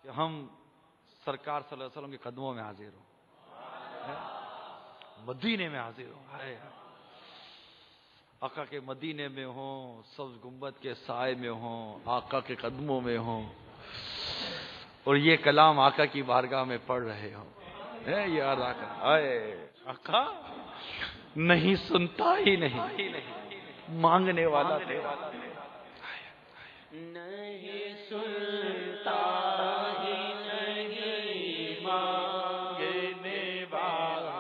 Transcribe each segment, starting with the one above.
ہم سرکار صلی اللہ علیہ وسلم کے قدموں میں حاضر ہوں، مدینے میں حاضر ہوں، آقا کے مدینے میں ہوں، سبز گنبد کے سائے میں ہوں، آقا کے قدموں میں ہوں، اور یہ کلام آقا کی بارگاہ میں پڑھ رہے ہوں. یار آقا نہیں سنتا ہی نہیں، مانگنے والا تیرا نہیں سنتا ہی نہیں، مانگنے والا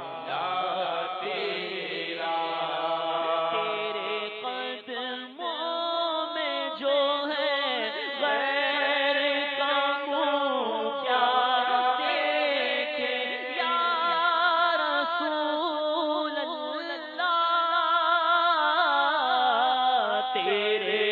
تیرا. تیرے قدموں میں جو ہے غیر کا منہ کیا دیکھے یا رسول اللہ. تیرے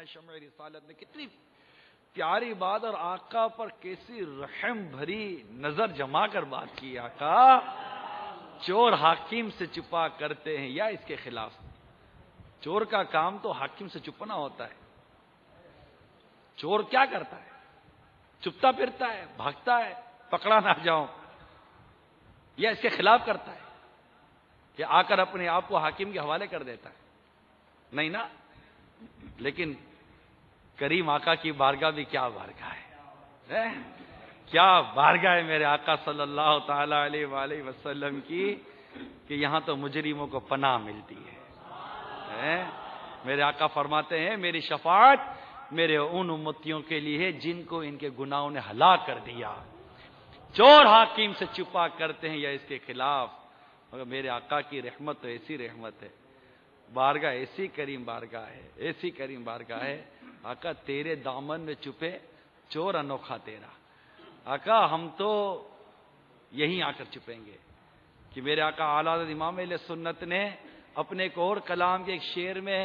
شمع رسالت نے کتنی پیاری بات اور آقا پر کیسی رحم بھری نظر جما کر بات کی. آقا چور حاکم سے چھپا کرتے ہیں یا اس کے خلاف. چور کا کام تو حاکم سے چھپنا ہوتا ہے. چور کیا کرتا ہے؟ چھپتا پھرتا ہے، بھاگتا ہے، پکڑا نہ جاؤں، یا اس کے خلاف کرتا ہے کہ آ کر اپنے آپ کو حاکم کے حوالے کر دیتا ہے؟ نہیں نا. لیکن کریم آقا کی بارگاہ بھی کیا بارگاہ ہے، کیا بارگاہ ہے میرے آقا صلی اللہ تعالی علیہ وآلہ وسلم کی، کہ یہاں تو مجرموں کو پناہ ملتی ہے. میرے آقا فرماتے ہیں میری شفاعت میرے ان امتیوں کے لیے ہے جن کو ان کے گناہوں نے ہلاک کر دیا. چور حاکم سے چھپا کرتے ہیں یا اس کے خلاف، مگر میرے آقا کی رحمت تو ایسی رحمت ہے، بارگاہ ایسی کریم بارگاہ ہے، ایسی کریم بارگاہ ہے. آقا تیرے دامن میں چھپے چور انوکھا تیرا. آقا ہم تو یہیں آ کر چھپیں گے کہ میرے آقا اعلیٰ حضرت امام اہل سنت نے اپنے ایک اور کلام کے ایک شعر میں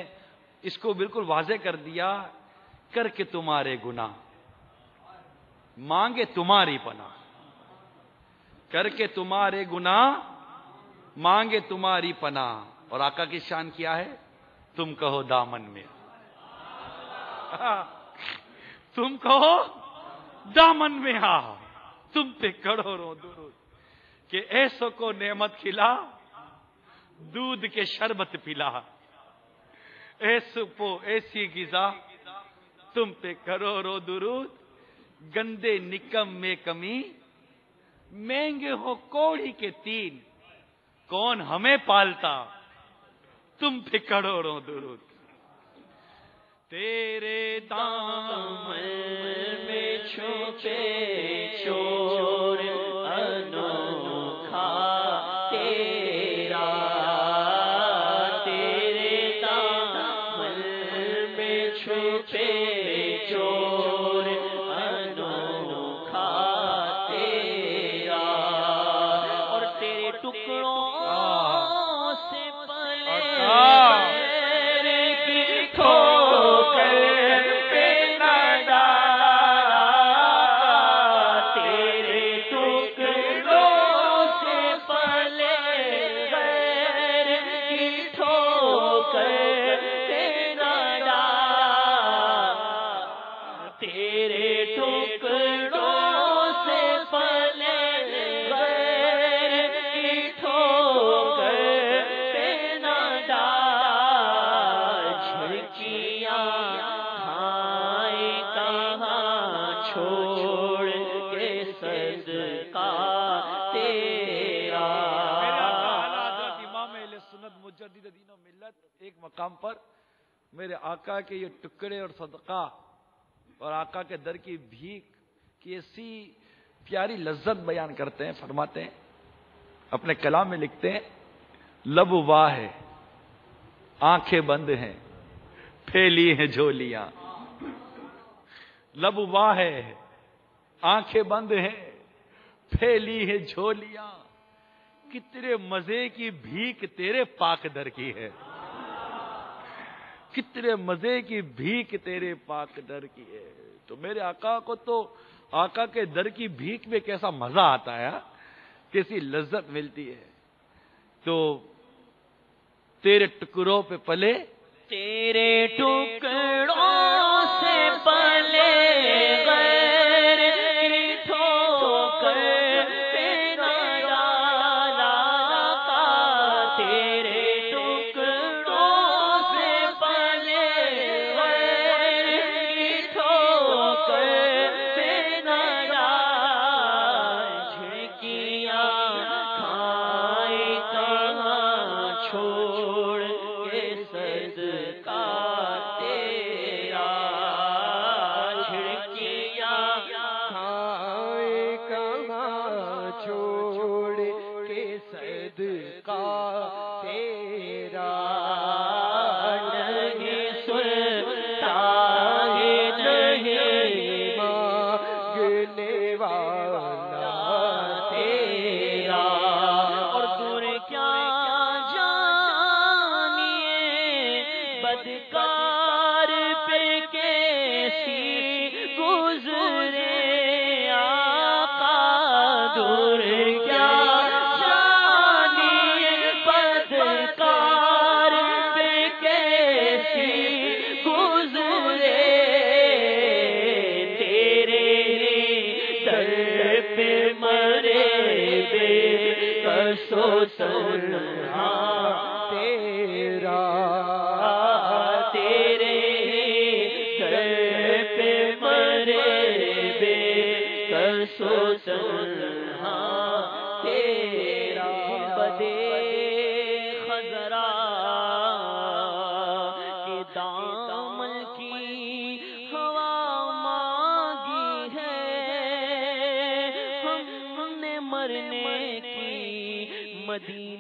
اس کو بالکل واضح کر دیا، کر کے تمہارے گناہ مانگے تمہاری پناہ، کر کے تمہارے گناہ مانگے تمہاری پناہ. اور آقا کی شان کیا ہے؟ تم کہو دامن میں. تم کہو دامن میں آ، تم پہ کروڑوں درود کہ ایسو کو نعمت کھلا، دودھ کے شربت پلا، ایسو کو ایسی غذا، تم پہ کروڑوں درود، گندے نکم میں کمی، مہنگے ہو کوڑی کے تین، کون ہمیں پالتا، تم پہ کروڑوں درود۔ تیرے دامن میں چھپے چور انوکھا تیرا، تیرے دامن میں چھپے چور انوکھا تیرا، اور تیرے ٹکڑوں سے پلے ایک مقام پر میرے آقا کے یہ ٹکڑے اور صدقہ اور آقا کے در کی بھیک کی ایسی پیاری لذت بیان کرتے ہیں، فرماتے ہیں اپنے کلام میں لکھتے ہیں، لب واہ ہے، آنکھیں بند ہیں، پھیلی ہیں جھولیاں، لب واہ ہے، آنکھیں بند ہیں، پھیلی ہیں جھولیاں، کتنے مزے کی بھیک تیرے پاک در کی ہے، کتنے مزے کی بھیک تیرے پاک در کی ہے۔ تو میرے آقا کو تو آقا کے در کی بھیک میں کیسا مزہ آتا ہے، کیسی لذت ملتی ہے۔ تو تیرے ٹکڑوں پہ پلے، تیرے ٹکڑوں سے پلے غیر کی ٹھوکر پہ نہ ڈالا، تیرے ٹکڑوں سے پلے غیر کی ٹھوکر پہ نہ ڈالا، جھڑکیاں کھائے کہاں چھوڑ کے صدقہ تیرا، جھڑکیاں کھائے کہاں چھوڑ کے صدقہ تیرا، نہیں سلطان نہیں مانگنے والا تیرا، اور دور کیا بدکار پہ کیسی گزرے آقا، دور کیا جانی بدکار پہ کیسی گزرے، تیرے در پہ مرے بے کس و تنہا تیرا، سو تنہا تیرا، بدے خضرا کے دامن کی ہوا مانگی ہے، ہم نے مرنے کی مدینہ